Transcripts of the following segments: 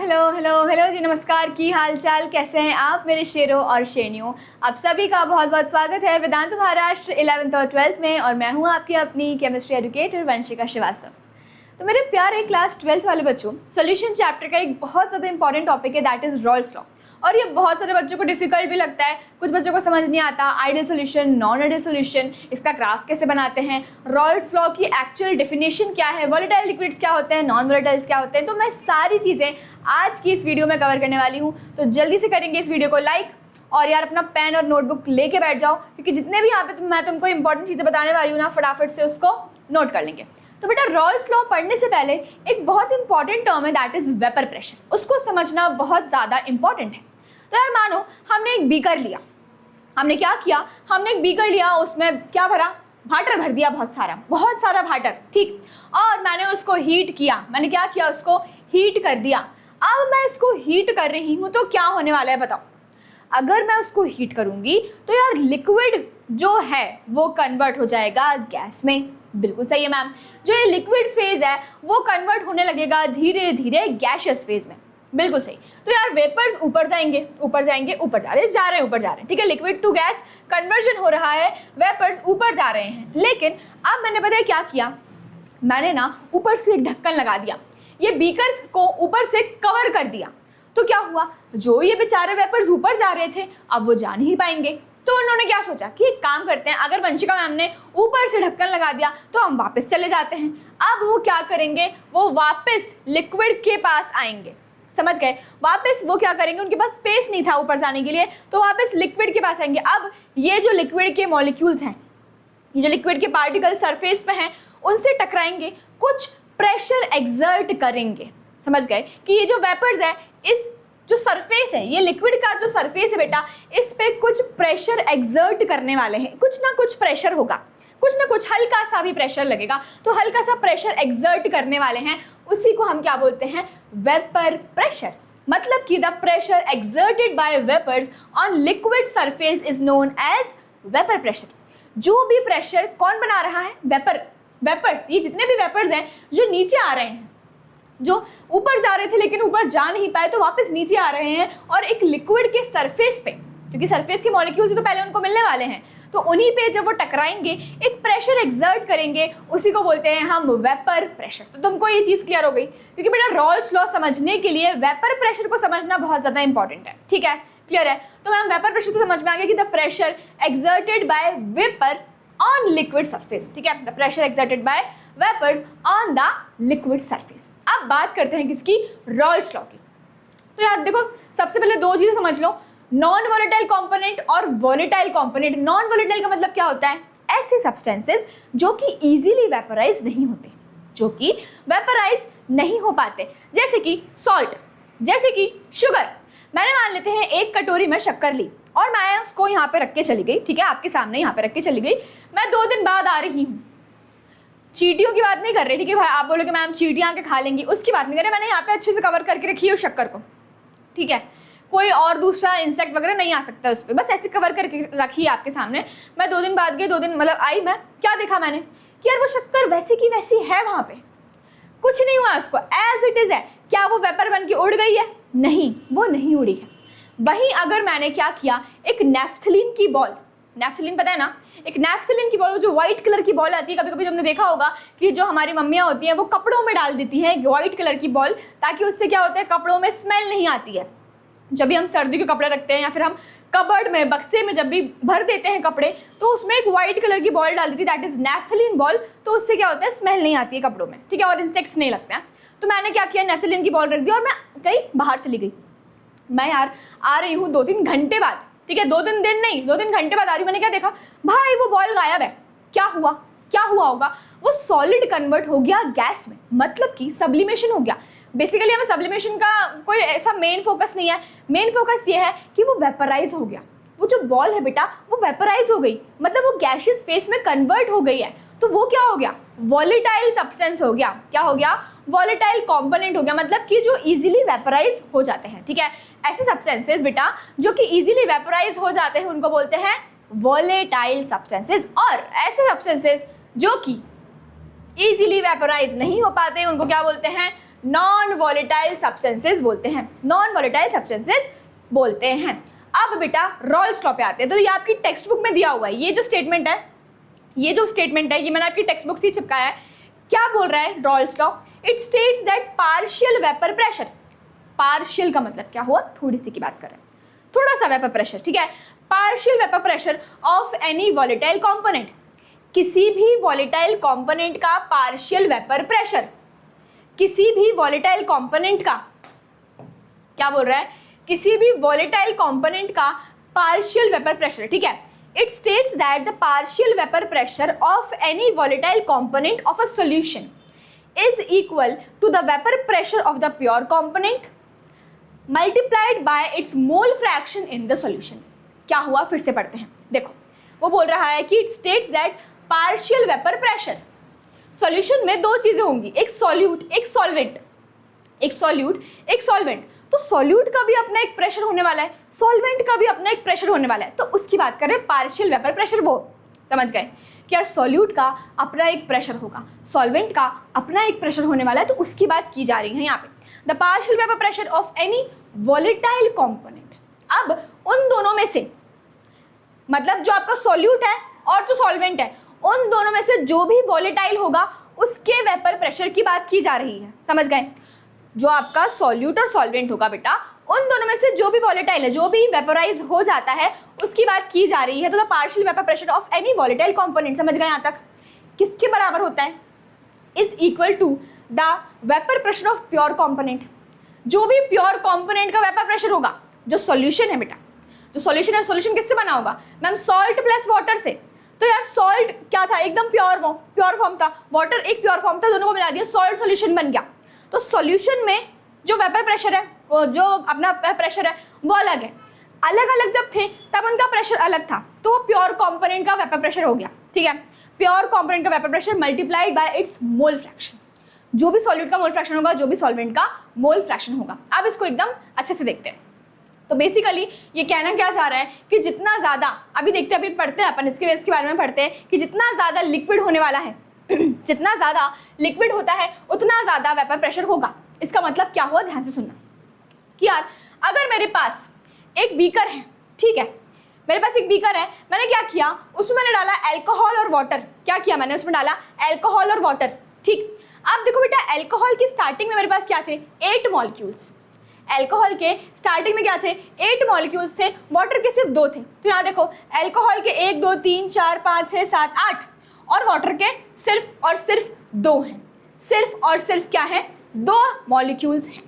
Hello hello hello जी, नमस्कार। की हाल चाल, कैसे हैं आप मेरे शेरों और शेरनियों। आप सभी का बहुत बहुत स्वागत है वेदांत महाराष्ट्र 11th और 12th में, और मैं हूं आपकी अपनी केमिस्ट्री एजुकेटर वंशिका श्रीवास्तव। तो मेरे प्यारे क्लास 12th वाले बच्चों, सोल्यूशन चैप्टर का एक बहुत ज़्यादा इंपॉर्टेंट टॉपिक है, दैट इज़ रॉल्स लॉ। और ये बहुत सारे बच्चों को डिफिकल्ट भी लगता है, कुछ बच्चों को समझ नहीं आता ideal solution, non ideal solution, इसका ग्राफ कैसे बनाते हैं, रॉल्स लॉ की एक्चुअल डेफिनेशन क्या है, वोलेटाइल लिक्विड्स क्या होते हैं, नॉन वोलेटाइल्स क्या होते हैं। तो मैं सारी चीज़ें आज की इस वीडियो में कवर करने वाली हूँ। तो जल्दी से करेंगे इस वीडियो को लाइक, और यार अपना पेन और नोटबुक लेके बैठ जाओ, क्योंकि जितने भी यहाँ पे मैं तुमको इंपॉर्टेंट चीज़ें बताने वाली हूँ ना, फटाफट से उसको नोट कर लेंगे। तो बेटा, रॉल्स लॉ पढ़ने से पहले एक बहुत इंपॉर्टेंट टर्म है, दैट इज वेपर प्रेशर। उसको समझना बहुत ज़्यादा इंपॉर्टेंट है। तो यार मानो हमने एक बीकर लिया, हमने क्या किया, हमने एक बीकर लिया, उसमें क्या भरा, वाटर भर दिया, बहुत सारा वाटर, ठीक। और मैंने उसको हीट किया, मैंने क्या किया, उसको हीट कर दिया। अब मैं इसको हीट कर रही हूँ तो क्या होने वाला है बताओ। अगर मैं उसको हीट करूँगी तो यार लिक्विड जो है वो कन्वर्ट हो जाएगा गैस में। बिल्कुल सही है मैम, जो ये लिक्विड फेज है वो कन्वर्ट होने लगेगा धीरे धीरे गैसियस फेज में। बिल्कुल सही। तो यार वेपर्स ऊपर जाएंगे, ऊपर जाएंगे, ऊपर जा रहे हैं, ठीक है। लिक्विड टू गैस कन्वर्जन हो रहा है, वेपर्स ऊपर जा रहे हैं। लेकिन अब मैंने पता है क्या किया, मैंने ना ऊपर से एक ढक्कन लगा दिया, ये बीकर्स को ऊपर से कवर कर दिया। तो क्या हुआ, जो ये बेचारे वेपर्स ऊपर जा रहे थे अब वो जा नहीं पाएंगे। तो उन्होंने क्या सोचा कि एक काम करते हैं, अगर वंशिका मैम ने ऊपर से ढक्कन लगा दिया तो हम वापस चले जाते हैं। अब वो क्या करेंगे, वो वापस लिक्विड के पास आएंगे, समझ गए। वापस वो क्या करेंगे, उनके पास स्पेस नहीं था ऊपर जाने के लिए, तो वापस लिक्विड के पास आएंगे। अब ये जो लिक्विड के मॉलिक्यूल्स हैं, ये जो लिक्विड के पार्टिकल सरफेस पे हैं, उनसे टकराएंगे, कुछ प्रेशर एक्सर्ट करेंगे। समझ गए कि ये जो वेपर्स है, इस जो सरफेस है, ये लिक्विड का जो सरफेस है बेटा, इस पे कुछ प्रेशर एक्सर्ट करने वाले हैं। कुछ ना कुछ प्रेशर होगा, कुछ ना कुछ हल्का सा भी प्रेशर लगेगा, तो हल्का सा प्रेशर एक्सर्ट करने वाले हैं, उसी को हम क्या बोलते हैं, वेपर प्रेशर। मतलब कि the pressure exerted by vapours on liquid surface is known as vapour pressure. जो भी प्रेशर कौन बना रहा है, वेपर्स। ये जितने भी वेपर्स हैं जो नीचे आ रहे हैं, जो ऊपर जा रहे थे लेकिन ऊपर जा नहीं पाए तो वापस नीचे आ रहे हैं, और एक लिक्विड के सरफेस पे, क्योंकि सरफेस के मॉलिक्यूल्स तो पहले उनको मिलने वाले हैं, तो उन्हीं पे जब वो टकराएंगे एक प्रेशर एक्सर्ट करेंगे, उसी को बोलते हैं हम वेपर प्रेशर। तो तुमको ये चीज़ क्लियर हो गई, क्योंकि बेटा रॉल्स लॉ समझने के लिए वेपर प्रेशर को समझना बहुत ज़्यादा इंपॉर्टेंट है, ठीक है, क्लियर है। तो मैम वेपर प्रेशर तो समझ में आ गया कि the pressure exerted by vapour on liquid surface, ठीक है, the pressure exerted by vapours on the liquid surface. अब बात करते हैं किसकी, रॉल्स लॉ की। तो यार देखो, सबसे पहले दो चीजें समझ लो, नॉन वोलेटाइल कंपोनेंट और वोलेटाइल कंपोनेंट। नॉन वोलेटाइल का मतलब क्या होता है, ऐसे सब्सटेंसेस जो कि इजीली वेपराइज नहीं होते, जो कि वेपराइज नहीं हो पाते, जैसे कि सॉल्ट, जैसे कि शुगर। मैंने मान लेते हैं एक कटोरी में शक्कर ली और मैं उसको यहाँ पे रख के चली गई, ठीक है, आपके सामने यहाँ पे रख के चली गई। मैं 2 दिन बाद आ रही हूँ, चींटियों की बात नहीं कर रही, ठीक है भाई, आप बोलोगे मैम चींटियां के खा लेंगी, उसकी बात नहीं कर रहे। मैंने यहाँ पे अच्छे से कवर करके रखी है उस शक्कर को, ठीक है, कोई और दूसरा इंसेक्ट वगैरह नहीं आ सकता उस पर, बस ऐसे कवर करके रखी है आपके सामने। मैं 2 दिन बाद गई, 2 दिन मतलब आई, मैं क्या देखा मैंने कि यार वो शक्कर वैसी की वैसी है, वहाँ पे कुछ नहीं हुआ, उसको एज इट इज है। क्या वो वेपर बन के उड़ गई है? नहीं, वो नहीं उड़ी है। वहीं अगर मैंने क्या किया, एक नेफ्थलीन की बॉल, नेफ्थलीन पता है ना, एक नेफ्थलीन की बॉल, जो व्हाइट कलर की बॉल आती है, कभी कभी तुमने देखा होगा कि जो हमारी मम्मियाँ होती हैं वो कपड़ों में डाल देती हैं व्हाइट कलर की बॉल, ताकि उससे क्या होता है, कपड़ों में स्मेल नहीं आती है। जब भी हम सर्दी के कपड़े रखते हैं या फिर हम कबर्ड में, बक्से में जब भी भर देते हैं कपड़े, तो उसमें एक व्हाइट कलर की बॉल डाल देती है, दैट इज नेफ्थलीन बॉल। तो उससे क्या होता है, स्मेल नहीं आती है कपड़ों में, ठीक है, और इंसेक्ट्स नहीं लगते हैं। तो मैंने क्या किया, नेफ्थलीन की बॉल रख दी और मैं गई, बाहर चली गई। मैं यार आ रही हूँ 2-3 घंटे बाद, ठीक है, 2 दिन नहीं, 2-3 घंटे बाद आ रही हूँ। मैंने क्या देखा, भाई वो बॉल गायब है। क्या हुआ होगा, वो सॉलिड कन्वर्ट हो गया गैस में, मतलब कि सब्लिमेशन हो गया। बेसिकली हमें सब्लिमेशन का कोई ऐसा मेन फोकस नहीं है, मेन फोकस ये है कि वो वेपराइज हो गया। वो जो बॉल है बेटा वो वेपराइज हो गई, मतलब वो गैसियस फेस में कन्वर्ट हो गई है। तो वो क्या हो गया, वॉलेटाइल सब्सटेंस हो गया। क्या हो गया, वॉलेटाइल कंपोनेंट हो गया, मतलब कि जो इजीली वेपराइज हो जाते हैं, ठीक है। ऐसे सब्सटेंसेस बेटा जो कि इजीली वेपराइज हो जाते हैं उनको बोलते हैं वॉलेटाइल सब्सटेंसेस, और ऐसे सब्सटेंसेस जो कि इजीली वेपराइज नहीं हो पाते उनको क्या बोलते हैं, नॉन वॉलेटाइल सब्सटेंसेस बोलते हैं, नॉन वॉलेटाइल सब्सटेंसेस बोलते हैं। अब बेटा रॉल्स लॉ पे आते हैं। तो ये आपकी टेक्स्ट बुक में दिया हुआ है, ये जो स्टेटमेंट है ये मैंने आपकी टेक्स्ट बुक से चिपकाया है। क्या बोल रहा है Rawls law? It states that partial vapour pressure, partial का मतलब क्या हुआ, थोड़ी सी की बात कर रहे हैं, थोड़ा सा वेपर प्रेशर, ठीक है। Partial vapour pressure of any volatile component, किसी भी वॉलेटाइल कंपोनेंट का पार्शियल वेपर प्रेशर, किसी भी वॉलेटाइल कंपोनेंट का, क्या बोल रहा है, किसी भी वॉलेटाइल कंपोनेंट का पार्शियल वेपर प्रेशर, ठीक है। It states that the partial vapour pressure of any volatile component of a solution is equal to the vapour pressure of the pure component multiplied by its mole fraction in the solution. क्या हुआ, फिर से पढ़ते हैं। देखो वो बोल रहा है कि it states that partial vapour pressure, solution में दो चीजें होंगी, एक सॉल्यूट एक सॉल्वेंट, एक सॉल्यूट एक सॉल्वेंट। तो सॉल्यूट का भी अपना एक प्रेशर होने वाला है, सॉल्वेंट का भी अपना एक प्रेशर होने वाला है। तो उसकी बात करें पार्शियल वेपर प्रेशर, वो समझ गए कि यार सॉल्यूट का अपना एक प्रेशर होगा, सॉल्वेंट का अपना एक प्रेशर होने वाला है, तो उसकी बात की जा रही है यहाँ पे। The partial vapour pressure of any volatile component, अब उन दोनों में से, मतलब जो आपका सॉल्यूट है और जो सॉल्वेंट है, उन दोनों में से जो भी वॉलेटाइल होगा उसके वेपर प्रेशर की बात की जा रही है, समझ गए। जो आपका सॉल्यूट और सॉल्वेंट होगा बेटा, उन दोनों में से जो भी वॉलेटाइल है, जो भी वेपोराइज हो जाता है, उसकी बात की जा रही है। तो the partial vapour pressure of any volatile component, समझ गए यहाँ तक, किसके बराबर होता है, is equal to the vapour pressure of pure component. जो भी प्योर कंपोनेंट का वेपर प्रेशर होगा, जो सॉल्यूशन है बेटा, जो सॉल्यूशन है, सॉल्यूशन किससे बना होगा मैम, सॉल्ट प्लस वाटर से। तो यार सॉल्ट क्या था, एकदम प्योर फॉर्म था, वाटर एक प्योर फॉर्म था, दोनों को मिला दिया, सॉल्ट सॉल्यूशन बन गया। तो सॉल्यूशन में जो वेपर प्रेशर है, वो जो अपना प्रेशर है वो अलग है, अलग अलग जब थे तब उनका प्रेशर अलग था, तो वो प्योर कंपोनेंट का वेपर प्रेशर हो गया, ठीक है। प्योर कंपोनेंट का vapour pressure multiplied by its mole fraction, जो भी सॉल्यूट का मोल फ्रैक्शन होगा, जो भी सॉल्वेंट का मोल फ्रैक्शन होगा। अब इसको एकदम अच्छे से देखते हैं। तो बेसिकली ये कहना क्या चाह रहा है कि जितना ज़्यादा, अभी देखते हैं, अभी पढ़ते हैं अपन इसके बारे में पढ़ते हैं कि जितना ज़्यादा लिक्विड होने वाला है जितना ज़्यादा लिक्विड होता है उतना ज़्यादा वेपर प्रेशर होगा। इसका मतलब क्या हुआ, ध्यान से सुनना कि यार अगर मेरे पास एक बीकर है, ठीक है, मेरे पास एक बीकर है, मैंने क्या किया, उसमें मैंने डाला अल्कोहल और वाटर। क्या किया मैंने, उसमें डाला अल्कोहल और वाटर, ठीक। अब देखो बेटा, अल्कोहल की स्टार्टिंग में मेरे पास क्या थे, 8 मॉलिक्यूल्स, अल्कोहल के स्टार्टिंग में क्या थे, 8 मॉलिक्यूल्स थे, वाटर के सिर्फ 2 थे। तो यहाँ देखो अल्कोहल के 1 2 3 4 5 6 7 8 और वाटर के सिर्फ और सिर्फ 2 हैं, सिर्फ और सिर्फ क्या है, 2 मॉलिक्यूल्स हैं।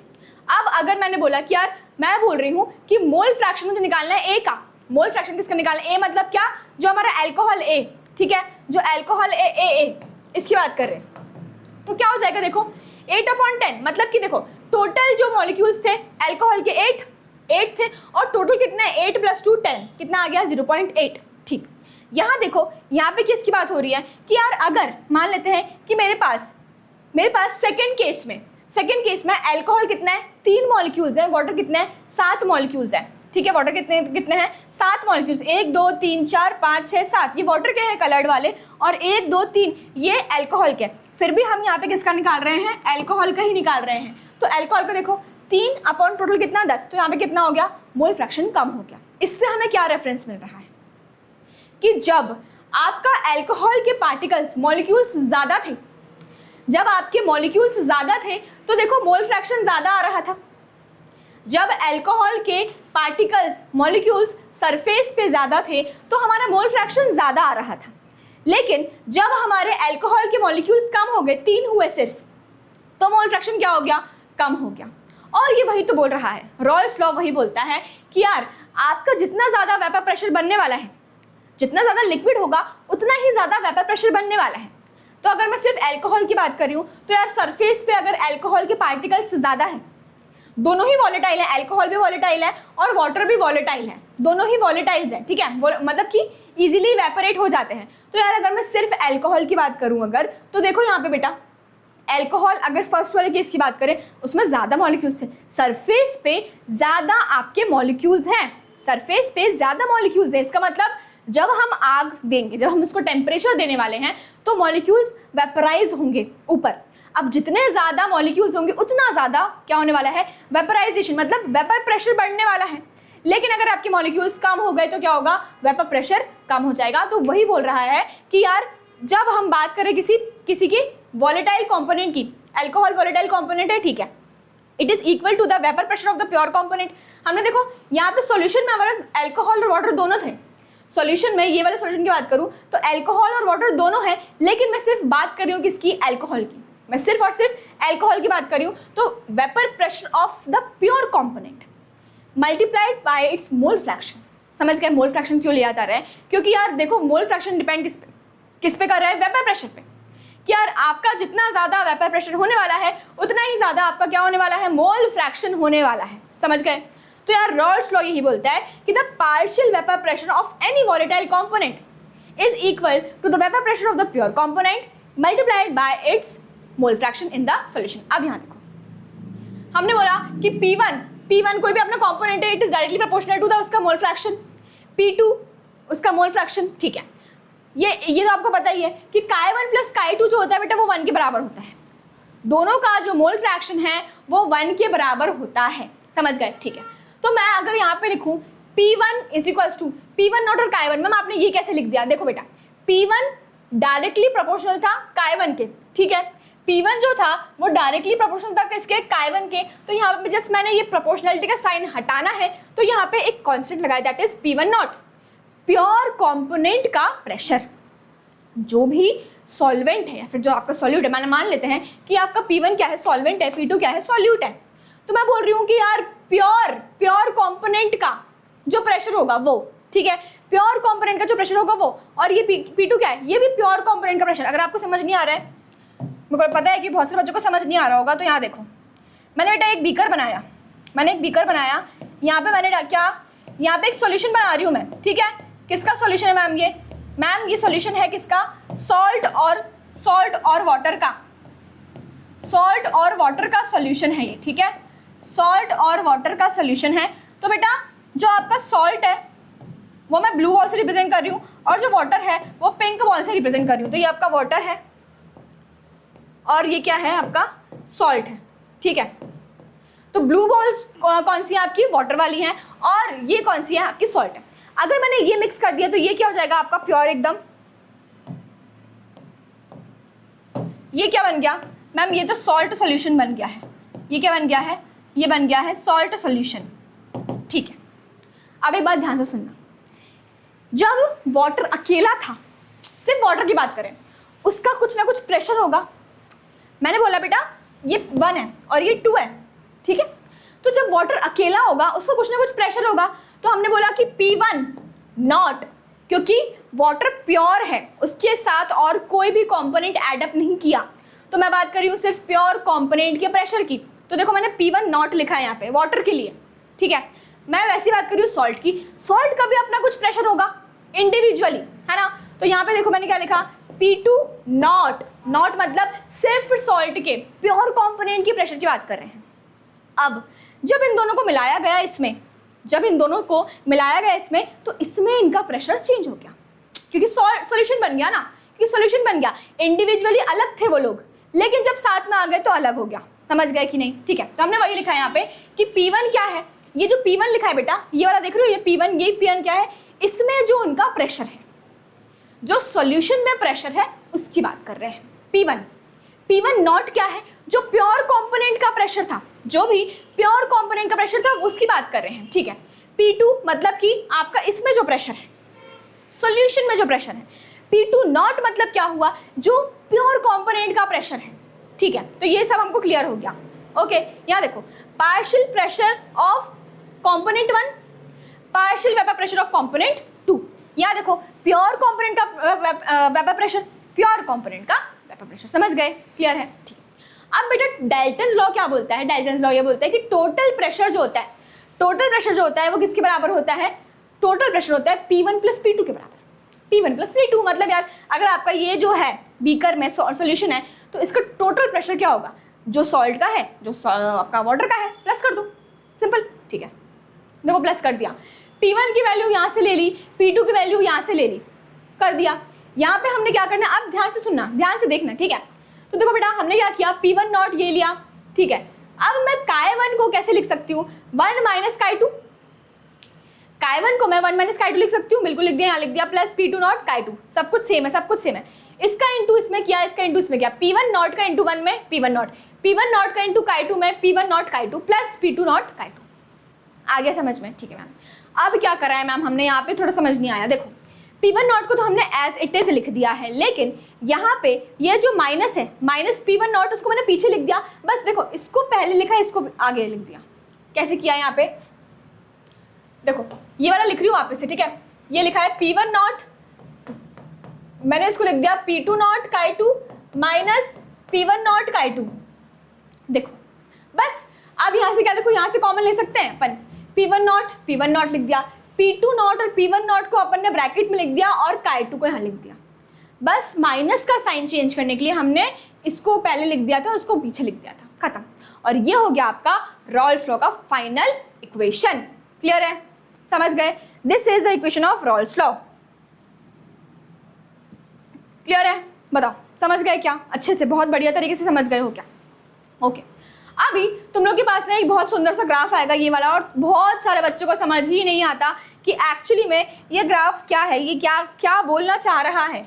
अब अगर मैंने बोला कि यार मैं बोल रही हूँ कि मोल फ्रैक्शन मुझे निकालना है ए का, मोल फ्रैक्शन किसका निकालना है, ए मतलब क्या, जो हमारा अल्कोहल ए, ठीक है, जो अल्कोहल ए इसकी बात कर रहे हैं, तो क्या हो जाएगा, देखो 8/10, मतलब कि देखो टोटल जो मॉलिक्यूल्स थे अल्कोहल के 8 थे, और टोटल कितना है, 8 + 2 10, कितना आ गया 0.8, ठीक। यहाँ देखो, यहाँ पे किसकी बात हो रही है कि यार अगर मान लेते हैं कि मेरे पास सेकंड केस में अल्कोहल कितना है, 3 मॉलिक्यूल्स हैं, वाटर कितने हैं, 7 मॉलिक्यूल्स हैं, ठीक है। वाटर कितने हैं, 7 मॉलिक्यूल्स, 1 2 3 4 5 6 7, ये वाटर के हैं कलर्ड वाले, और 1 2 3 ये अल्कोहल के। फिर भी हम यहाँ पे किसका निकाल रहे हैं, अल्कोहल का ही निकाल रहे हैं। तो अल्कोहल का देखो 3 अपॉन टोटल कितना 10, तो यहाँ पे कितना हो गया, मोल फ्रैक्शन कम हो गया। इससे हमें क्या रेफरेंस मिल रहा है कि जब आपका अल्कोहल के पार्टिकल्स, मॉलिक्यूल्स ज़्यादा थे, जब आपके मॉलिक्यूल्स ज़्यादा थे तो देखो मोल फ्रैक्शन ज़्यादा आ रहा था। जब अल्कोहल के पार्टिकल्स, मॉलिक्यूल्स सरफेस पे ज़्यादा थे तो हमारा मोल फ्रैक्शन ज़्यादा आ रहा था। लेकिन जब हमारे अल्कोहल के मॉलिक्यूल्स कम हो गए, 3 हुए सिर्फ, तो मोल फ्रैक्शन क्या हो गया, कम हो गया। और ये वही तो बोल रहा है, रॉल्स लॉ वही बोलता है कि यार आपका जितना ज़्यादा वेपर प्रेशर बनने वाला है, जितना ज़्यादा लिक्विड होगा उतना ही ज़्यादा वेपर प्रेशर बनने वाला है। तो अगर मैं सिर्फ अल्कोहल की बात कर रही हूँ तो यार सरफेस पे अगर अल्कोहल के पार्टिकल्स ज़्यादा है, दोनों ही वॉलेटाइल है, अल्कोहल भी वॉलेटाइल है और वाटर भी वॉलेटाइल है, दोनों ही वॉलेटाइल्स हैं, ठीक है, मतलब कि इजीली इवेपोरेट हो जाते हैं। तो यार अगर मैं सिर्फ अल्कोहल की बात करूँ अगर, तो देखो यहाँ पे बेटा अल्कोहल, अगर फर्स्ट वाले केस की बात करें उसमें ज़्यादा मॉलिक्यूल्स हैं, सरफेस पे ज़्यादा आपके मॉलिक्यूल्स हैं, सरफेस पे ज़्यादा मॉलिक्यूल्स हैं। इसका मतलब जब हम आग देंगे, जब हम उसको टेम्परेचर देने वाले हैं तो मॉलिक्यूल्स वेपराइज होंगे ऊपर। अब जितने ज़्यादा मॉलिक्यूल्स होंगे उतना ज़्यादा क्या होने वाला है, वेपराइजेशन, मतलब वेपर प्रेशर बढ़ने वाला है। लेकिन अगर आपके मॉलिक्यूल्स कम हो गए तो क्या होगा, वेपर प्रेशर कम हो जाएगा। तो वही बोल रहा है कि यार जब हम बात करें किसी की वॉलेटाइल कंपोनेंट की, अल्कोहल वॉलेटाइल कंपोनेंट है, ठीक है, it is equal to the vapour pressure of the pure component. हमने देखो यहाँ पे सॉल्यूशन में हमारे अल्कोहल और वाटर दोनों थे। सॉल्यूशन में ये वाले सॉल्यूशन की बात करूँ तो अल्कोहल और वाटर दोनों है, लेकिन मैं सिर्फ बात कर रही हूँ किसकी, अल्कोहल की। मैं सिर्फ और सिर्फ अल्कोहल की बात कर रही हूँ। तो vapour pressure of the pure component multiplied by its mole fraction. समझ गए मोल फ्रैक्शन क्यों लिया जा रहा है, क्योंकि यार देखो मोल फ्रैक्शन डिपेंड किस पे कर रहा है, वेपर प्रेशर पे। कि यार आपका जितना ज़्यादा वेपर प्रेशर होने वाला है उतना ही ज़्यादा आपका क्या होने वाला है, मोल फ्रैक्शन होने वाला है। समझ गए। तो यार रॉल्स लॉ यही बोलता है कि the partial vapour pressure of any volatile component is equal to the vapour pressure of the pure component multiplied by its mole fraction in the solution. अब यहाँ देखो हमने बोला कि P1 कोई भी अपना कंपोनेंट है, it is directly proportional to the उसका मोल फ्रैक्शन, P2 उसका मोल फ्रैक्शन, ठीक है। ये तो आपको पता ही है कि Chi1 प्लस Chi2 जो होता है बेटा वो 1 के बराबर होता है। दोनों का जो मोल फ्रैक्शन है वो 1 के बराबर होता है। समझ गए, ठीक है। तो मैं अगर यहाँ पे लिखूँ P1 is equals to P1 not और Chi1, मैम आपने ये कैसे लिख दिया, देखो बेटा P1 डायरेक्टली प्रोपोर्शनल था Chi1 के, ठीक है। P1 जो था वो डायरेक्टली प्रोपोर्शनल था किसके, Chi1 के। तो यहाँ पे जस्ट मैंने ये प्रोपोर्शनलिटी का साइन हटाना है तो यहाँ पे एक कांस्टेंट लगाया, that is P1 not, pure component का प्रेशर। जो भी सॉल्वेंट है या फिर जो आपका सॉल्यूट है, मान लेते हैं कि आपका P1 क्या है, सॉल्वेंट है, P2 क्या है, सॉल्यूट है। तो मैं बोल रही हूँ कि यार प्योर कंपोनेंट का जो प्रेशर होगा वो, ठीक है, प्योर कंपोनेंट का जो प्रेशर होगा वो, और ये P2 क्या है, ये भी प्योर कंपोनेंट का प्रेशर। अगर आपको समझ नहीं आ रहा है, मेरे को पता है कि बहुत से बच्चों को समझ नहीं आ रहा होगा, तो यहाँ देखो मैंने बेटा एक बीकर बनाया, यहाँ पे मैंने क्या, यहाँ पे एक सॉल्यूशन बना रही हूँ मैं, ठीक है। किसका सॉल्यूशन है मैम, ये सॉल्यूशन है किसका, सॉल्ट और वाटर का सॉल्यूशन है ये, ठीक है। सॉल्ट और वाटर का सॉल्यूशन है। तो बेटा जो आपका सॉल्ट है वो मैं ब्लू बॉल से रिप्रेजेंट कर रही हूँ और जो वाटर है वो पिंक बॉल से रिप्रेजेंट कर रही हूँ। तो ये आपका वाटर है और ये क्या है, आपका सॉल्ट है, ठीक है। तो ब्लू बॉल्स कौन सी है आपकी, वाटर वाली हैं, और ये कौन सी है आपकी, सॉल्ट है। अगर मैंने ये मिक्स कर दिया तो ये क्या हो जाएगा आपका, प्योर एकदम। ये क्या बन गया मैम, ये तो सॉल्ट सॉल्यूशन बन गया है। ये क्या बन गया है, ये बन गया है सॉल्ट सॉल्यूशन, ठीक है। अब एक बात ध्यान से सुनना, जब वाटर अकेला था, सिर्फ वाटर की बात करें, उसका कुछ ना कुछ प्रेशर होगा। मैंने बोला बेटा ये 1 है और ये 2 है, ठीक है। तो जब वाटर अकेला होगा उसको कुछ ना कुछ प्रेशर होगा। तो हमने बोला कि P1 नॉट, क्योंकि वाटर प्योर है, उसके साथ और कोई भी कंपोनेंट ऐड अप नहीं किया। तो मैं बात कर रही हूँ सिर्फ प्योर कंपोनेंट के प्रेशर की। तो देखो मैंने P1 नॉट लिखा है यहाँ पे वाटर के लिए, ठीक है। मैं वैसी बात कर रही हूँ सॉल्ट की, सॉल्ट का भी अपना कुछ प्रेशर होगा इंडिविजुअली, है ना। तो यहाँ पे देखो मैंने क्या लिखा, P2 नॉट मतलब सिर्फ सॉल्ट के प्योर कंपोनेंट की प्रेशर की बात कर रहे हैं। अब जब इन दोनों को मिलाया गया इसमें, तो इसमें इनका प्रेशर चेंज हो गया, क्योंकि सॉल्यूशन बन गया ना, क्योंकि सॉल्यूशन बन गया। इंडिविजुअली अलग थे वो लोग, लेकिन जब साथ में आ गए तो अलग हो गया। समझ गए कि नहीं, ठीक है। तो हमने वही लिखा है यहाँ पे कि P1 क्या है, ये जो P1 लिखा है बेटा, ये वाला देख रहे हो, ये P1 क्या है, इसमें जो उनका प्रेशर है, जो सॉल्यूशन में प्रेशर है उसकी बात कर रहे हैं। P1 नॉट क्या है, जो प्योर कंपोनेंट का प्रेशर था, जो भी प्योर कंपोनेंट का प्रेशर था उसकी बात कर रहे हैं, ठीक है। P2 मतलब कि आपका इसमें जो प्रेशर है, सॉल्यूशन में जो प्रेशर है। P2 नॉट मतलब क्या हुआ, जो प्योर कंपोनेंट का प्रेशर है, ठीक है। तो ये सब हमको क्लियर हो गया, ओके। यहाँ देखो partial pressure of component 1, partial vapour pressure of component 2। यहाँ देखो प्योर कंपोनेंट का वेपर प्रेशर, प्योर कंपोनेंट का वेपर प्रेशर। समझ गए, क्लियर है, ठीक है। अब बेटा डाल्टन्स लॉ क्या बोलता है, डाल्टन्स लॉ ये बोलता है कि टोटल प्रेशर जो होता है वो किसके बराबर होता है, टोटल प्रेशर होता है P1 प्लस P2 के बराबर। P1 प्लस P2 मतलब यार अगर आपका ये जो है बीकर में सॉल्यूशन है तो इसका टोटल प्रेशर क्या होगा, जो सॉल्ट का है, जो आपका वाटर का है, प्लस कर दो, सिंपल, ठीक है। देखो प्लस कर दिया, P1 की वैल्यू यहाँ से ले ली, P2 की वैल्यू यहाँ से ले ली, कर दिया। यहाँ पे हमने क्या करना है, अब ध्यान से सुनना, ध्यान से देखना, ठीक है। तो देखो बेटा हमने क्या किया, P1 नॉट ये लिया, ठीक है। अब मैं Chi1 को कैसे लिख सकती हूँ, 1 माइनस Chi2। Chi1 को मैं 1 माइनस Chi2 लिख सकती हूँ, बिल्कुल लिख दिया, यहाँ लिख दिया, प्लस P2 नॉट Chi2, सब कुछ सेम है, सब कुछ सेम है। इसका इंटू इसमें किया, इसका इंटू इसमें किया, P1 नॉट का इंटू 1 में P1 नॉट, P1 नॉट का इंटू Chi2 में P1 not Chi2 plus P2 naught Chi2। आ गया समझ में, ठीक है मैम। अब क्या करा है मैम हमने, यहाँ पे थोड़ा समझ नहीं आया। देखो P1 नॉट को तो हमने एज इट इज लिख दिया है, लेकिन यहाँ पे ये जो माइनस है, माइनस P1 नॉट, उसको मैंने पीछे लिख दिया। बस देखो इसको पहले लिखा है, इसको आगे लिख दिया। कैसे किया यहाँ पे, देखो ये वाला लिख रही हूँ वापस से, ठीक है। ये लिखा है P1 नॉट, मैंने इसको लिख दिया P2 naught Chi2 minus P1 not Chi2। देखो बस अब यहाँ से क्या, देखो यहाँ से कॉमन ले सकते हैं अपन, P1 नॉट लिख दिया, P2 नॉट और P1 नॉट को अपन ने ब्रैकेट में लिख दिया और Chi2 को यहाँ लिख दिया। बस माइनस का साइन चेंज करने के लिए हमने इसको पहले लिख दिया था, उसको पीछे लिख दिया था, खत्म। और ये हो गया आपका रॉल्स लॉ का फाइनल इक्वेशन। क्लियर है, समझ गए? This is the equation of Rawls law. Clear है, बताओ समझ गए क्या? अच्छे से, बहुत बढ़िया तरीके से समझ गए हो क्या? ओके। अभी तुम लोग के पास ना एक बहुत सुंदर सा ग्राफ आएगा ये वाला, और बहुत सारे बच्चों को समझ ही नहीं आता कि एक्चुअली में ये ग्राफ क्या है, ये क्या क्या बोलना चाह रहा है।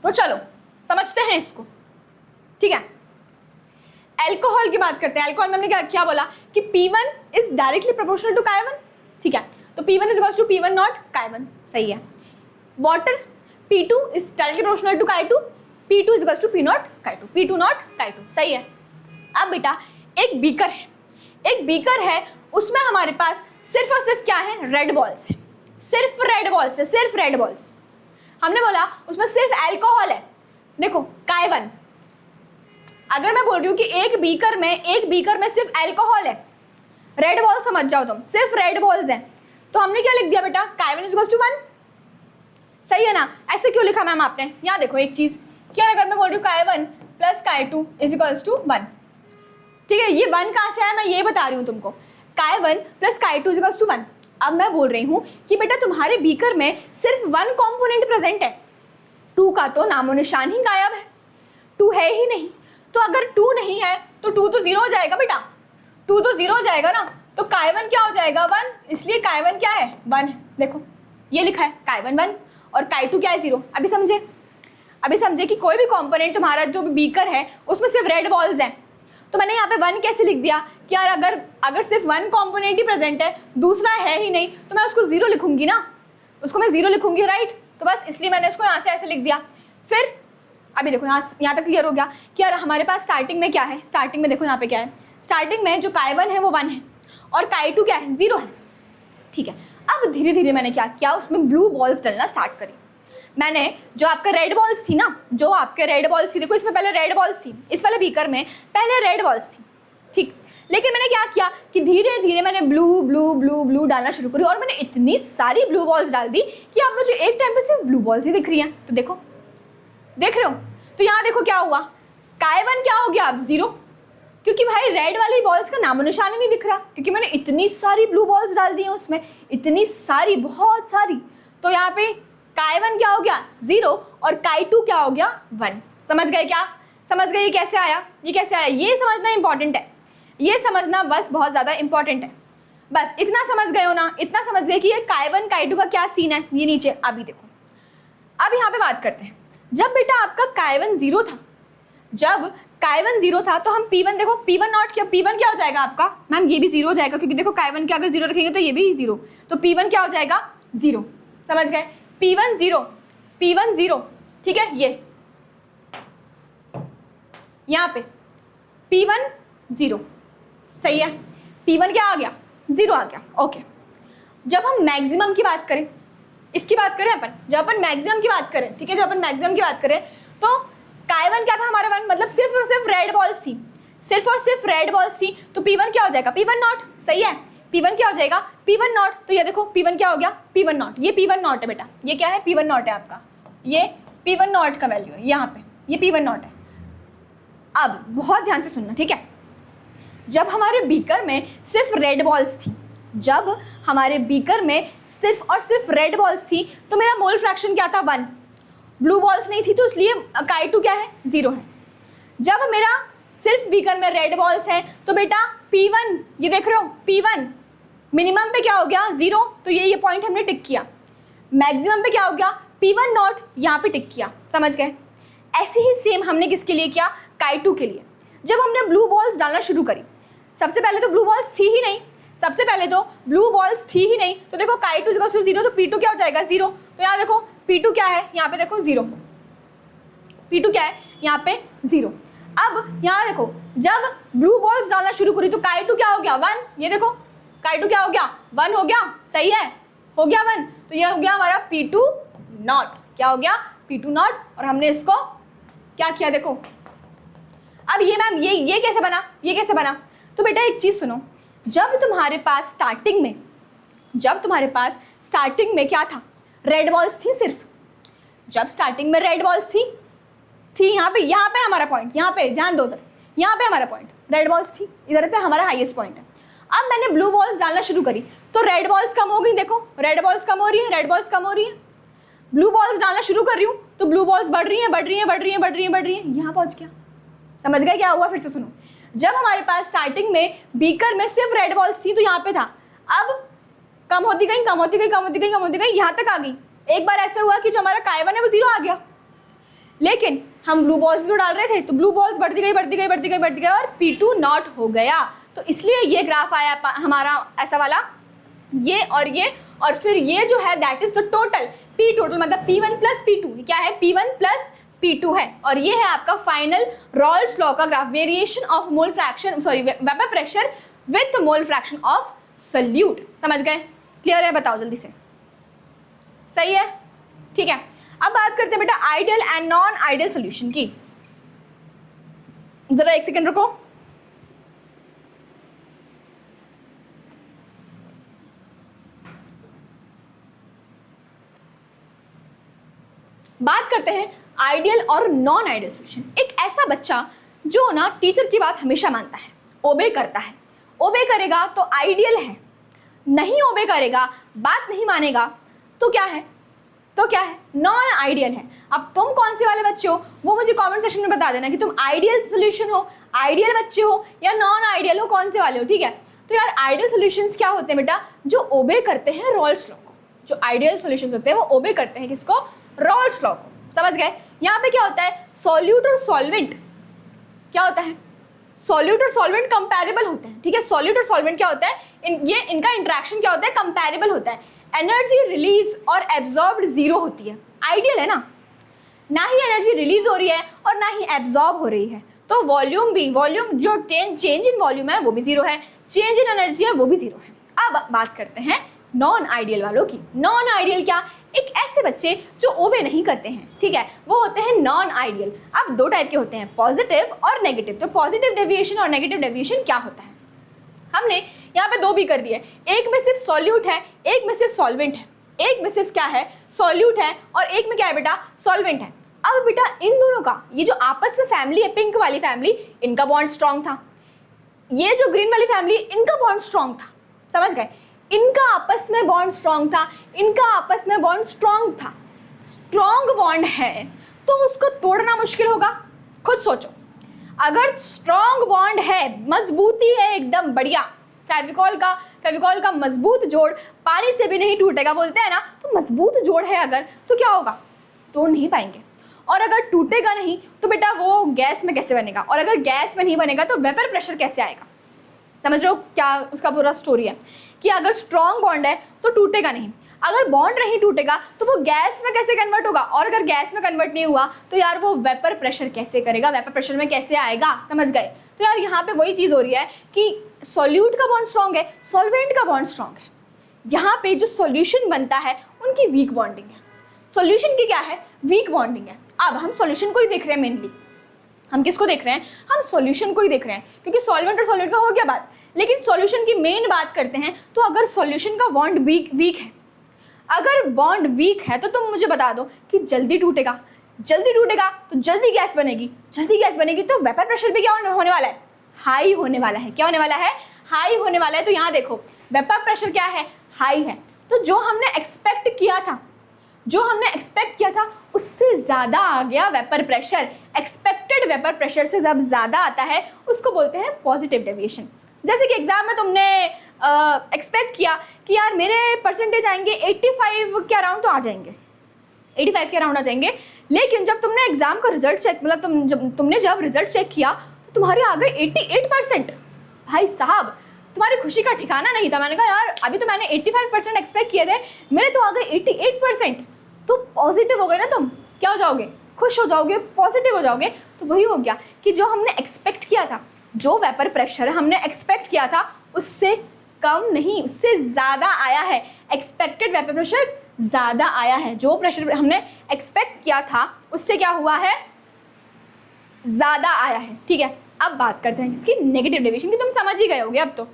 तो चलो समझते हैं इसको, ठीक है। अल्कोहल की बात करते हैं। अल्कोहल में हमने क्या बोला कि P1 is directly proportional to Chi1, ठीक है। तो P1 is equals to P1 not Chi1, सही है। Water P2 is directly proportional to Chi2, P2 is equals to P naught Chi2, P2 naught Chi2, सही है। अब बेटा एक बीकर है, एक बीकर है, उसमें हमारे पास सिर्फ और सिर्फ क्या है, रेड बॉल्स है, सिर्फ रेड बॉल्स है, सिर्फ रेड बॉल्स। हमने बोला उसमें सिर्फ अल्कोहल है। देखो Chi1, अगर मैं बोल रही हूँ कि एक बीकर में सिर्फ अल्कोहल है, रेड बॉल समझ जाओ तुम, सिर्फ रेड बॉल्स हैं, तो हमने क्या लिख दिया बेटा, Chi1 इज इक्वल्स टू 1, सही है ना? ऐसे क्यों लिखा मैम आपने? यहाँ देखो एक चीज, क्या अगर मैं बोल रही हूँ Chi1 plus Chi2 is equals to 1, ठीक है, ये 1 कहाँ से आया मैं ये बता रही हूँ तुमको, Chi1 plus Chi2 is equals to 1। अब मैं बोल रही हूँ कि बेटा तुम्हारे बीकर में सिर्फ 1 कॉम्पोनेंट प्रेजेंट है, 2 का तो नामो निशान ही गायब है, 2 है ही नहीं। तो अगर 2 नहीं है तो 2 तो 0 हो जाएगा बेटा, 2 तो 0 हो जाएगा ना, तो Chi1 क्या हो जाएगा, 1, इसलिए Chi1 क्या है, 1 है। देखो ये लिखा है Chi1 1 और Chi2 क्या है, 0। अभी समझे कि कोई भी कंपोनेंट तुम्हारा जो भी बीकर है उसमें सिर्फ रेड बॉल्स हैं, तो मैंने यहाँ पे 1 कैसे लिख दिया कि यार अगर सिर्फ 1 कंपोनेंट ही प्रेजेंट है, दूसरा है ही नहीं, तो मैं उसको 0 लिखूंगी ना, उसको मैं 0 लिखूंगी, राइट। तो बस इसलिए मैंने उसको यहाँ से ऐसे लिख दिया। फिर अभी देखो यहाँ तक क्लियर हो गया कि यार हमारे पास स्टार्टिंग में क्या है, स्टार्टिंग में देखो यहाँ पे क्या है, स्टार्टिंग में जो Chi1 है वो 1 है और Chi2 क्या है, 0 है, ठीक है। अब धीरे धीरे मैंने क्या किया, उसमें ब्लू बॉल्स डलना स्टार्ट करी। मैंने जो आपका रेड बॉल्स थी ना, जो आपके रेड बॉल्स थी, देखो इसमें पहले रेड बॉल्स थी, इस वाले बीकर में पहले रेड बॉल्स थी, ठीक। लेकिन मैंने क्या किया कि धीरे धीरे मैंने ब्लू ब्लू ब्लू ब्लू डालना शुरू करी, और मैंने इतनी सारी ब्लू बॉल्स डाल दी कि अब मुझे एक टाइम पे सिर्फ ब्लू बॉल्स ही दिख रही हैं। तो देखो, देख रहे हो? तो यहाँ देखो क्या हुआ, Chi1 क्या हो गया अब, 0, क्योंकि भाई रेड वाली बॉल्स का नामो निशान ही नहीं दिख रहा, क्योंकि मैंने इतनी सारी ब्लू बॉल्स डाल दी हैं उसमें, इतनी सारी, बहुत सारी। तो यहाँ पे Chi1 क्या हो गया, 0, और Chi2 क्या हो गया, 1। समझ गए क्या? समझ गए ये कैसे आया, ये कैसे आया, ये समझना इंपॉर्टेंट है, ये समझना बस बहुत ज़्यादा इंपॉर्टेंट है। बस इतना समझ गए हो ना, इतना समझ गए कि ये Chi1 Chi2 का क्या सीन है। ये नीचे अभी देखो, अब यहाँ पे बात करते हैं। जब बेटा आपका Chi1 0 था, जब Chi1 0 था तो हम P1 देखो, P1 नॉट क्या, P1 क्या हो जाएगा आपका, मैम ये भी 0 हो जाएगा, क्योंकि देखो Chi1 क्या अगर 0 रखेंगे तो ये भी 0, तो P1 क्या हो जाएगा, 0। समझ गए? P1 0, ठीक है। ये यहाँ पे P1 0, सही है, P1 क्या आ गया, 0 आ गया, ओके। जब हम मैक्सिमम की बात करें, इसकी बात करें अपन, जब अपन मैक्सिमम की बात करें, ठीक है, जब अपन मैक्सिमम की बात करें तो Chi1 क्या था हमारा 1, मतलब सिर्फ और सिर्फ रेड बॉल्स थी, सिर्फ और सिर्फ रेड बॉल्स थी, तो P1 क्या हो जाएगा, P1 नॉट, सही है। P1 क्या हो जाएगा, P1 नॉट। तो ये देखो P1 क्या हो गया, P1 नॉट, ये P1 नॉट है बेटा, ये क्या है, P1 नॉट है आपका, ये P1 नॉट का वैल्यू है यहाँ पे, ये P1 नॉट है। अब बहुत ध्यान से सुनना, ठीक है। जब हमारे बीकर में सिर्फ रेड बॉल्स थी, जब हमारे बीकर में सिर्फ और सिर्फ रेड बॉल्स थी तो मेरा मोल फ्रैक्शन क्या था 1, ब्लू बॉल्स नहीं थी तो इसलिए Chi2 क्या है 0 है। जब मेरा सिर्फ बीकर में रेड बॉल्स हैं तो बेटा P1, ये देख रहे हो P1 मिनिमम पे क्या हो गया 0, तो ये पॉइंट हमने टिक किया। मैक्सिमम पे क्या हो गया P1 नॉट, यहाँ पे टिक किया, समझ गए। ऐसे ही सेम हमने किसके लिए किया Chi2 के लिए। जब हमने ब्लू बॉल्स डालना शुरू करी, सबसे पहले तो ब्लू बॉल्स थी ही नहीं, तो देखो Chi2 = 0 तो P2 क्या हो जाएगा 0। तो यहाँ देखो P2 क्या है, यहाँ पे देखो 0, P2 क्या है यहाँ पे 0। अब यहाँ देखो जब ब्लू बॉल्स डालना शुरू करी तो Chi2 क्या हो गया 1, ये देखो Chi2 क्या हो गया 1 हो गया, सही है, हो गया 1, तो ये हो गया हमारा P2 नॉट, क्या हो गया P2 नॉट। और हमने इसको क्या किया देखो। अब ये मैम ये कैसे बना, तो बेटा एक चीज सुनो, जब तुम्हारे पास स्टार्टिंग में क्या था रेड बॉल्स थी सिर्फ, जब स्टार्टिंग में रेड बॉल्स थी यहाँ पे हमारा पॉइंट, यहाँ पे ध्यान दो उधर, यहाँ पे हमारा पॉइंट रेड बॉल्स थी, इधर पे हमारा हाईएस्ट पॉइंट है। अब मैंने ब्लू बॉल्स डालना शुरू करी तो रेड बॉल्स कम हो गई, देखो रेड बॉल्स कम हो रही है, ब्लू बॉल्स डालना शुरू कर रही हूँ तो ब्लू बॉल्स बढ़ रही है, यहाँ पहुंच गया। समझ गए क्या हुआ, फिर से सुनो। जब हमारे पास स्टार्टिंग में बीकर में सिर्फ रेड बॉल्स थी तो यहाँ पे था, अब कम होती गई, यहाँ तक आ गई। एक बार ऐसा हुआ कि जो हमारा Chi1 है वो 0 आ गया, लेकिन हम ब्लू बॉल्स भी तो डाल रहे थे तो ब्लू बॉल्स बढ़ती गई और P2 नॉट हो गया। तो इसलिए ये ग्राफ आया हमारा ऐसा वाला, ये और फिर ये जो है that is the total, P total मतलब P1 प्लस P2, क्या है P1 प्लस P2 है। और ये है आपका फाइनल रॉल्स लॉ का graph, variation of mole fraction vapour pressure with mole fraction of solute. समझ गए, क्लियर है, बताओ जल्दी से, सही है, ठीक है। अब बात करते हैं बेटा ideal and non ideal solution की। जरा एक सेकंड रुको। बात करते हैं आइडियल और नॉन आइडियल सोल्यूशन। एक ऐसा बच्चा जो ना टीचर की बात हमेशा मानता है, ओबे करता है, ओबे करेगा तो आइडियल है, नहीं ओबे करेगा, बात नहीं मानेगा तो क्या है नॉन आइडियल है। अब तुम कौन से वाले बच्चे हो वो मुझे कमेंट सेक्शन में बता देना कि तुम आइडियल सोल्यूशन हो, आइडियल बच्चे हो या नॉन आइडियल हो, कौन से वाले हो, ठीक है। तो यार आइडियल सोल्यूशंस क्या होते हैं बेटा, जो ओबे करते हैं रॉल्स लॉ को। जो आइडियल सोल्यूशंस होते हैं वो ओबे करते हैं किसको, रॉल्स लॉ को, समझ गए। यहाँ पे क्या होता है सॉल्यूट और सॉल्वेंट, क्या होता है सॉल्यूट और सॉल्वेंट कंपैरेबल होते हैं, ठीक है। सॉल्यूट और सॉल्वेंट क्या होता है, इनका इंटरेक्शन क्या होता है, कंपैरेबल होता है। एनर्जी रिलीज और एब्जॉर्ब्ड 0 होती है, आइडियल है ना ही एनर्जी रिलीज हो रही है और ना ही एब्जॉर्ब हो रही है, तो वॉल्यूम जो चेंज इन वॉल्यूम है वो भी 0 है, चेंज इन एनर्जी है वो भी 0 है। अब बात करते हैं नॉन आइडियल वालों की। नॉन आइडियल क्या, एक ऐसे बच्चे जो ओबे नहीं करते हैं, ठीक है, वो होते हैं नॉन आइडियल। अब 2 टाइप के होते हैं, पॉजिटिव और नेगेटिव। तो पॉजिटिव डेविएशन और नेगेटिव डेविएशन क्या होता है, हमने यहाँ पे 2 भी कर दिए, एक में सिर्फ सॉल्यूट है, एक में सिर्फ सॉल्वेंट है, एक में सिर्फ क्या है सॉल्यूट है और एक में क्या है बेटा सॉल्वेंट है। अब बेटा इन दोनों का ये जो आपस में फैमिली है, पिंक वाली फैमिली, इनका बॉन्ड स्ट्रॉन्ग था, ये जो ग्रीन वाली फैमिली इनका बॉन्ड स्ट्रॉन्ग था, समझ गए। इनका आपस में बॉन्ड स्ट्रॉन्ग था, स्ट्रॉन्ग बॉन्ड है तो उसको तोड़ना मुश्किल होगा। खुद सोचो, अगर स्ट्रॉन्ग बॉन्ड है, मजबूती है एकदम बढ़िया, फेविकॉल का मजबूत जोड़ पानी से भी नहीं टूटेगा बोलते हैं ना, तो मजबूत जोड़ है अगर तो क्या होगा, तोड़ नहीं पाएंगे। और अगर टूटेगा नहीं तो बेटा वो गैस में कैसे बनेगा, और अगर गैस में नहीं बनेगा तो वेपर प्रेशर कैसे आएगा। समझ रहे हो क्या उसका पूरा स्टोरी है कि अगर स्ट्रॉन्ग बॉन्ड है तो टूटेगा नहीं, अगर बॉन्ड नहीं टूटेगा तो वो गैस में कैसे कन्वर्ट होगा, और अगर गैस में कन्वर्ट नहीं हुआ तो यार वो वेपर प्रेशर कैसे करेगा, वेपर प्रेशर में कैसे आएगा, समझ गए। तो यार यहाँ पे वही चीज़ हो रही है कि सॉल्यूट का बॉन्ड स्ट्रॉन्ग है, सॉल्वेंट का बॉन्ड स्ट्रॉन्ग है। यहाँ पे जो सॉल्यूशन बनता है उनकी वीक बॉन्डिंग है, सॉल्यूशन की क्या है वीक बॉन्डिंग है। अब हम सॉल्यूशन को ही देख रहे हैं, मेनली हम किसको देख रहे हैं, हम सॉल्यूशन को ही देख रहे हैं, क्योंकि सॉल्वेंट और सॉल्यूट का हो गया बात। लेकिन सॉल्यूशन की मेन बात करते हैं तो अगर सॉल्यूशन का बॉन्ड वीक है, अगर बॉन्ड वीक है तो तुम मुझे बता दो कि जल्दी टूटेगा तो जल्दी गैस बनेगी तो वेपर प्रेशर भी क्या होने वाला है, हाई होने वाला है। क्या होने वाला है, हाई होने वाला है। तो यहाँ देखो वेपर प्रेशर क्या है, हाई है, तो जो हमने एक्सपेक्ट किया था उससे ज़्यादा आ गया vapour pressure. Expected vapour pressure से जब ज़्यादा आता है उसको बोलते हैं पॉजिटिव डेविएशन। जैसे कि एग्जाम में तुमने एक्सपेक्ट किया कि यार मेरे परसेंटेज आएंगे 85 के अराउंड तो आ जाएंगे, 85 के अराउंड आ जाएंगे, लेकिन जब तुमने एग्जाम का रिजल्ट चेक मतलब तुमने जब रिजल्ट चेक किया तो तुम्हारे आ गए 88%। भाई साहब तुम्हारी खुशी का ठिकाना नहीं था। मैंने कहा यार अभी तो मैंने 85% एक्सपेक्ट किए थे, मेरे तो आ गए 88%। तो पॉजिटिव हो गए ना तुम, क्या हो जाओगे, खुश हो जाओगे, पॉजिटिव हो जाओगे। तो वही हो गया कि जो हमने एक्सपेक्ट किया था, जो वेपर प्रेशर हमने एक्सपेक्ट किया था उससे कम नहीं, उससे ज़्यादा आया है। एक्सपेक्टेड वेपर प्रेशर ज़्यादा आया है, जो प्रेशर हमने एक्सपेक्ट किया था उससे क्या हुआ है, ज़्यादा आया है। ठीक है, अब बात करते हैं इसकी नेगेटिव डेविएशन की। तुम समझ ही गए होगे अब तो।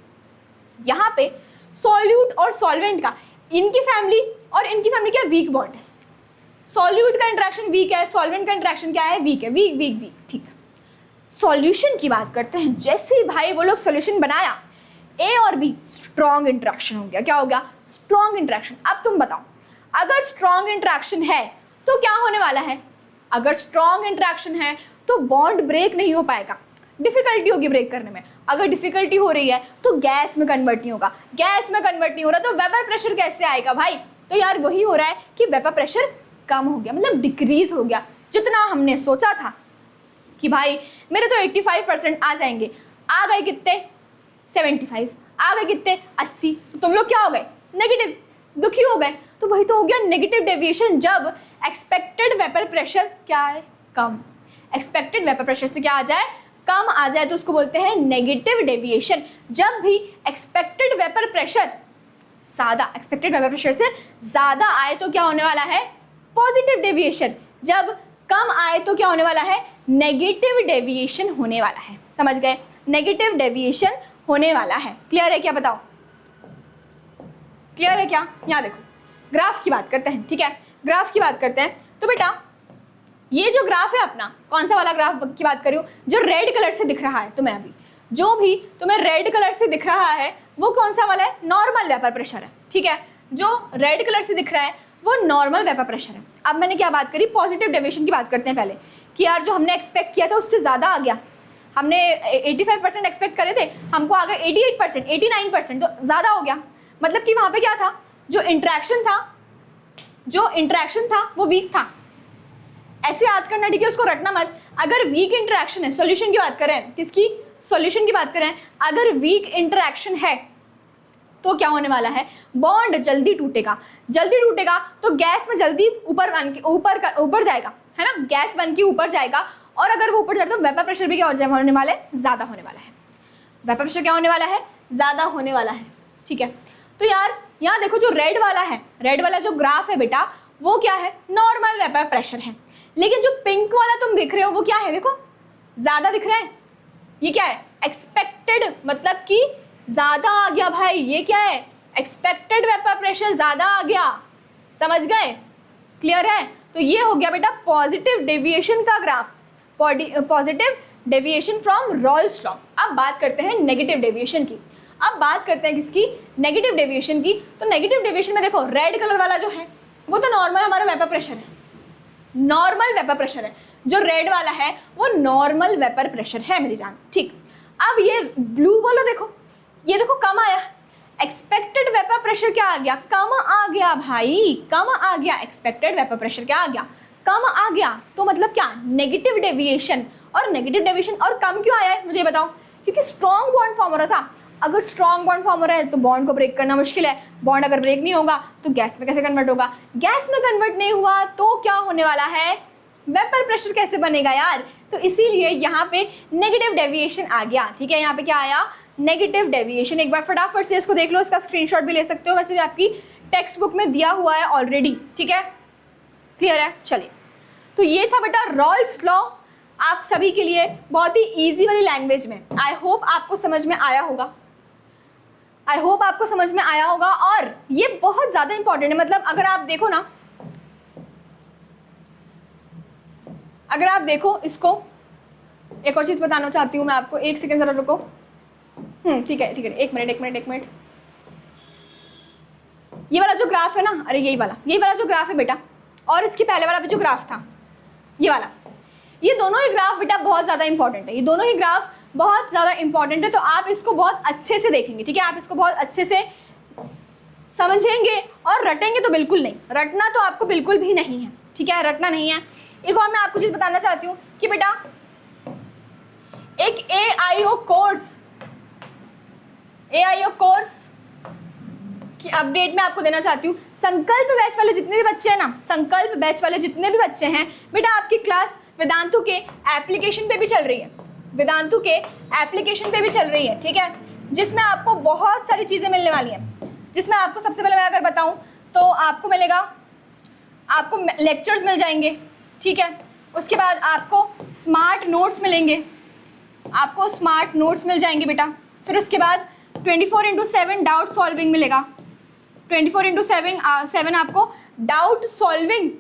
यहाँ पे सॉल्यूट और सॉल्वेंट का, इनकी फैमिली और इनकी फैमिली क्या वीक बॉन्ड है। सॉल्यूट का इंटरेक्शन वीक है, सॉल्वेंट का इंटरेक्शन क्या है, वीक है, वीक वीक वीक। ठीक है, सॉल्यूशन की बात करते हैं। जैसे ही भाई वो लोग सॉल्यूशन बनाया, ए और बी स्ट्रॉन्ग इंटरेक्शन हो गया। क्या हो गया, स्ट्रॉन्ग इंटरेक्शन। अब तुम बताओ, अगर स्ट्रॉन्ग इंटरेक्शन है तो क्या होने वाला है, अगर स्ट्रॉन्ग इंटरेक्शन है तो बॉन्ड ब्रेक नहीं हो पाएगा, डिफिकल्टी होगी ब्रेक करने में। अगर डिफिकल्टी हो रही है तो गैस में कन्वर्ट नहीं होगा, गैस में कन्वर्ट नहीं हो रहा तो वेपर प्रेशर कैसे आएगा भाई। तो यार वही हो रहा है कि वेपर प्रेशर कम हो गया, मतलब डिक्रीज हो गया। जितना हमने सोचा था कि भाई मेरे तो 85% आ जाएंगे, आ गए कितने 75, आ गए कितने 80। तो तुम लोग क्या हो गए, नेगेटिव, दुखी हो गए। तो वही तो हो गया नेगेटिव डेविएशन, जब एक्सपेक्टेड वेपर प्रेशर क्या है, कम। एक्सपेक्टेड वेपर प्रेशर से क्या आ जाए, कम आ जाए, तो उसको बोलते हैं नेगेटिव डेविएशन। जब भी एक्सपेक्टेड वेपर प्रेशर ज़्यादा, एक्सपेक्टेड वेपर प्रेशर से ज़्यादा आए तो क्या होने वाला है, पॉजिटिव डेविएशन। जब कम आए तो क्या होने वाला है, नेगेटिव डेविएशन होने वाला है। समझ गए, नेगेटिव डेविएशन होने वाला है। क्लियर है क्या, बताओ क्लियर है क्या। यहाँ देखो ग्राफ की बात करते हैं। ठीक है, ग्राफ की बात करते हैं। तो बेटा ये जो ग्राफ है अपना, कौन सा वाला ग्राफ की बात कर रही हूँ, जो रेड कलर से दिख रहा है तुम्हें अभी, जो भी तुम्हें रेड कलर से दिख रहा है वो कौन सा वाला है, नॉर्मल वेपर प्रेशर है। ठीक है, जो रेड कलर से दिख रहा है वो नॉर्मल वेपर प्रेशर है। अब मैंने क्या बात करी, पॉजिटिव डेविएशन की बात करते हैं पहले, कि यार जो हमने एक्सपेक्ट किया था उससे ज़्यादा आ गया। हमने 85% एक्सपेक्ट करे थे, हमको आ गए 88%, 89%, तो ज़्यादा हो गया। मतलब कि वहाँ पे क्या था, जो इंट्रैक्शन था वो वीक था। ऐसे याद करना, ठीक है, उसको रटना मत। अगर वीक इंटरेक्शन है, सॉल्यूशन की बात करें, किसकी, सॉल्यूशन की बात करें, अगर वीक इंटरेक्शन है तो क्या होने वाला है, बॉन्ड जल्दी टूटेगा। जल्दी टूटेगा तो गैस में जल्दी ऊपर जाएगा, है ना, गैस बन के ऊपर जाएगा। और अगर वो ऊपर जाए तो वेपर प्रेशर भी क्या होने वाला है, ज़्यादा होने वाला है। वेपर प्रेशर क्या होने वाला है, ज़्यादा होने वाला है। ठीक है, तो यार यहाँ देखो जो रेड वाला है, रेड वाला जो ग्राफ है बेटा, वो क्या है, नॉर्मल वेपर प्रेशर है। लेकिन जो पिंक वाला तुम दिख रहे हो वो क्या है, देखो ज़्यादा दिख रहा है। ये क्या है, एक्सपेक्टेड, मतलब कि ज़्यादा आ गया भाई। ये क्या है, एक्सपेक्टेड वेपर प्रेशर ज़्यादा आ गया। समझ गए, क्लियर है। तो ये हो गया बेटा पॉजिटिव डेविएशन का graph, positive deviation from Rawls law. अब बात करते हैं नेगेटिव डेविएशन की। अब बात करते हैं किसकी, नेगेटिव डेविएशन की। तो नेगेटिव डेविएशन में देखो रेड कलर वाला जो है वो तो नॉर्मल हमारा वेपर प्रेशर है, नॉर्मल वेपर प्रेशर है। जो रेड वाला है वो नॉर्मल वेपर प्रेशर है मेरी जान। ठीक, अब ये ब्लू वाला देखो, ये देखो कम आया। एक्सपेक्टेड वेपर प्रेशर क्या आ गया, कम आ गया भाई, कम आ गया। एक्सपेक्टेड वेपर प्रेशर क्या आ गया, कम आ गया। तो मतलब क्या, नेगेटिव डेविएशन। और नेगेटिव डेविएशन और कम क्यों आया है मुझे बताओ, क्योंकि स्ट्रॉन्ग बॉन्ड फॉर्म हो रहा था। अगर स्ट्रॉन्ग बॉन्ड फॉर्म हो रहा है तो बॉन्ड को ब्रेक करना मुश्किल है। बॉन्ड अगर ब्रेक नहीं होगा तो गैस में कैसे कन्वर्ट होगा, गैस में कन्वर्ट नहीं हुआ तो क्या होने वाला है, वेपर प्रेशर कैसे बनेगा यार। तो इसीलिए यहाँ पे नेगेटिव डेविएशन आ गया। ठीक है, यहाँ पे क्या आया, नेगेटिव डेविएशन। एक बार फटाफट से इसको देख लो, इसका स्क्रीनशॉट भी ले सकते हो, वैसे भी आपकी टेक्स्ट बुक में दिया हुआ है ऑलरेडी। ठीक है, क्लियर है। चलिए, तो ये था बेटा रॉल्स लॉ, आप सभी के लिए बहुत ही ईजी वाली लैंग्वेज में। आई होप आपको समझ में आया होगा, आई होप आपको समझ में आया होगा। और ये बहुत ज़्यादा इंपॉर्टेंट है, मतलब अगर आप देखो ना, अगर आप देखो इसको, एक और चीज़ बताना चाहती हूँ मैं आपको, एक सेकंड ज़रा रुको। ठीक है, एक मिनट। ये वाला जो ग्राफ है ना, अरे यही वाला जो ग्राफ है बेटा, और इसके पहले वाला भी जो ग्राफ था ये वाला, ये दोनों ही ग्राफ बेटा बहुत ज़्यादा इंपॉर्टेंट है। ये दोनों ही ग्राफ बहुत ज़्यादा इंपॉर्टेंट है, तो आप इसको बहुत अच्छे से देखेंगे, ठीक है। आप इसको बहुत अच्छे से समझेंगे और रटेंगे तो बिल्कुल नहीं, रटना तो आपको बिल्कुल भी नहीं है, ठीक है, रटना नहीं है। एक और मैं आपको चीज़ बताना चाहती हूँ कि बेटा एक AIO कोर्स की अपडेट मैं आपको देना चाहती हूँ। संकल्प बैच वाले जितने भी बच्चे हैं ना, संकल्प बैच वाले जितने भी बच्चे हैं बेटा, आपकी क्लास वेदांतु के एप्लीकेशन पे भी चल रही है, वेदांतु के एप्लीकेशन पे भी चल रही है, ठीक है, जिसमें आपको बहुत सारी चीज़ें मिलने वाली हैं। जिसमें आपको सबसे पहले मैं अगर बताऊं तो आपको मिलेगा, आपको लेक्चर्स मिल जाएंगे, ठीक है। उसके बाद आपको स्मार्ट नोट्स मिलेंगे, आपको स्मार्ट नोट्स मिल जाएंगे बेटा। फिर उसके बाद 24/7 डाउट सॉल्विंग मिलेगा, 24/7 आपको डाउट सॉल्विंग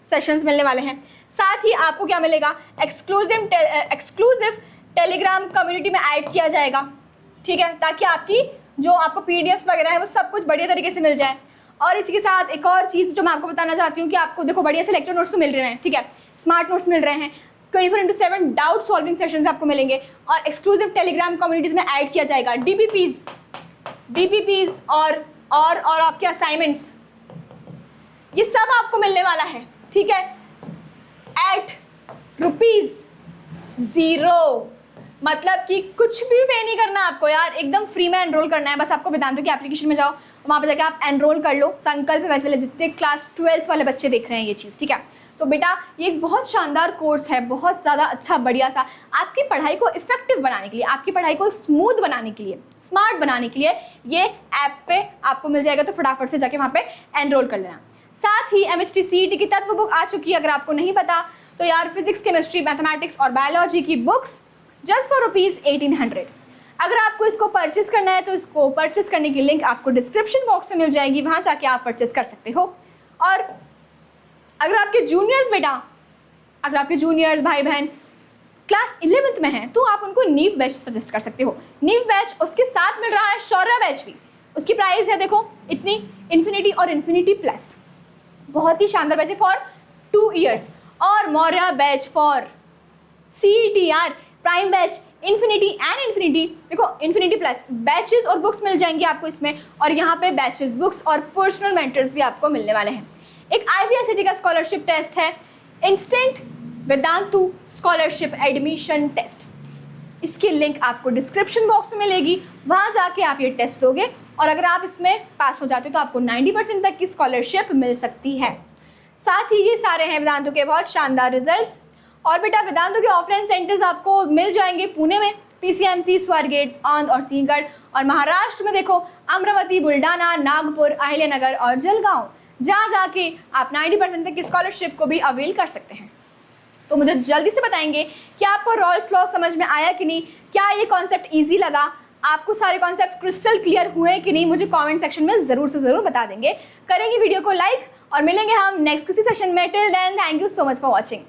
सेशंस मिलने वाले हैं। साथ ही आपको क्या मिलेगा, एक्सक्लूसिव टेलीग्राम कम्युनिटी में ऐड किया जाएगा, ठीक है, ताकि आपकी जो आपको PDFs वगैरह है वो सब कुछ बढ़िया तरीके से मिल जाए। और इसी के साथ एक और चीज़ जो मैं आपको बताना चाहती हूँ कि आपको देखो बढ़िया से लेक्चर नोट्स तो मिल रहे हैं, ठीक है, स्मार्ट नोट्स मिल रहे हैं, 24/7 डाउट सॉल्विंग सेशंस आपको मिलेंगे और एक्सक्लूसिव टेलीग्राम कम्युनिटीज़ में ऐड किया जाएगा DPPs और आपके असाइनमेंट्स, ये सब आपको मिलने वाला है, ठीक है, एट ₹0। मतलब कि कुछ भी पे नहीं करना आपको यार, एकदम फ्री में एनरोल करना है। बस आपको वेदांतु की एप्लीकेशन में जाओ, वहाँ पे जाके आप एनरोल कर लो। संकल्प बैच वाले जितने क्लास 12th वाले बच्चे देख रहे हैं ये चीज़, ठीक है। तो बेटा ये एक बहुत शानदार कोर्स है, बहुत ज़्यादा अच्छा बढ़िया सा, आपकी पढ़ाई को इफेक्टिव बनाने के लिए, आपकी पढ़ाई को स्मूथ बनाने के लिए, स्मार्ट बनाने के लिए ये ऐप पे आपको मिल जाएगा। तो फटाफट से जाके वहाँ पे एनरोल कर लेना। साथ ही MHT CET की तत्व बुक आ चुकी है, अगर आपको नहीं पता तो यार फिजिक्स, केमिस्ट्री, मैथमेटिक्स और बायोलॉजी की बुक्स जस्ट फॉर ₹1800। अगर आपको इसको परचेस करना है तो इसको परचेस करने की लिंक आपको डिस्क्रिप्शन बॉक्स में मिल जाएगी, वहाँ जाके आप परचेस कर सकते हो। और अगर आपके जूनियर्स बेटा, अगर आपके जूनियर्स भाई बहन क्लास 11th में हैं तो आप उनको नीव बैच सजेस्ट कर सकते हो। नीव बैच, उसके साथ मिल रहा है शौर्य बैच भी, उसकी प्राइस है देखो इतनी, इन्फिनिटी और इन्फिनिटी प्लस, बहुत ही शानदार बैच है फॉर 2 years। और Maurya batch for CETR, prime batch, infinity and infinity, देखो इन्फिनिटी प्लस बैचेस और बुक्स मिल जाएंगी आपको इसमें। और यहाँ पे बैचेस, बुक्स और पर्सनल मेंटर्स भी आपको मिलने वाले हैं। एक IBSCT का स्कॉलरशिप टेस्ट है, instant Vedantu scholarship admission test, इसकी लिंक आपको डिस्क्रिप्शन बॉक्स में मिलेगी, वहाँ जाके आप ये टेस्ट दोगे और अगर आप इसमें पास हो जाते हो तो आपको 90% तक की स्कॉलरशिप मिल सकती है। साथ ही ये सारे हैं वेदांतु के बहुत शानदार रिजल्ट्स। और बेटा वेदांतु के ऑफलाइन सेंटर्स आपको मिल जाएंगे पुणे में, PCMC, स्वारगेट, औंध और सिंहगढ़, और महाराष्ट्र में देखो अमरावती, बुल्डाना, नागपुर, अहिल्यानगर और जलगांव, जहाँ जाके आप 90% तक की स्कॉलरशिप को भी अवेल कर सकते हैं। तो मुझे जल्दी से बताएंगे कि आपको रॉल्स लॉ समझ में आया कि नहीं, क्या ये कॉन्सेप्ट ईजी लगा, आपको सारे कॉन्सेप्ट क्रिस्टल क्लियर हुए कि नहीं, मुझे कमेंट सेक्शन में ज़रूर से ज़रूर बता देंगे। करेंगे वीडियो को लाइक और मिलेंगे हम नेक्स्ट किसी सेशन में। Till then thank you so much for watching.